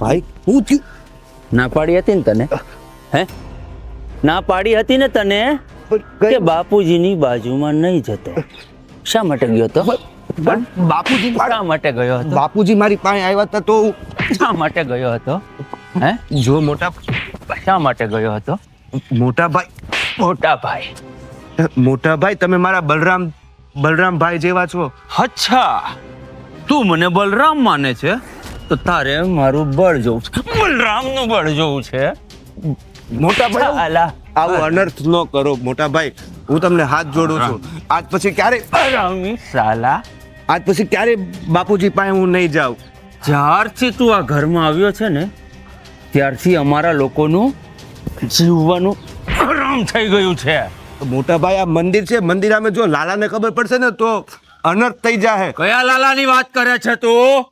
ભાઈ હું થયું? ના પાડી હતી ને તને? હે ના પાડી હતી ને તને કે બાપુજીની બાજુમાં નહીં જતો? શા માટે ગયો હતો? બાપુજી શા માટે ગયો હતો? બાપુજી મારી પાસે આવ્યા હતા તો શા માટે ગયો હતો? હે જો મોટા શા માટે ગયો હતો? મોટા ભાઈ તમે મારા બલરામ ભાઈ જેવા છો. અચ્છા તું મને બલરામ માને છે તો તારે મારું બળ જોવું છે, બલરામનું બળ જોવું છે. મોટા ભાઈ ચાલા આવું અનર્થ ન કરો મોટા ભાઈ, હું તમને હાથ જોડું છું. આજ પછી ક્યારે બાપુજી પાસે હું નહીં જાઉં. જ્યારથી તું આ ઘરમાં આવ્યો છે ને ત્યારથી અમારા લોકોનું જીવવાનું હરામ થઈ ગયું છે. મોટા ભાઈ આ મંદિર છે, મંદિર અમે જો લાલાને ખબર પડશે ને તો અનર્થ થઈ જાય. કયા લાલાની વાત કરે છે તું?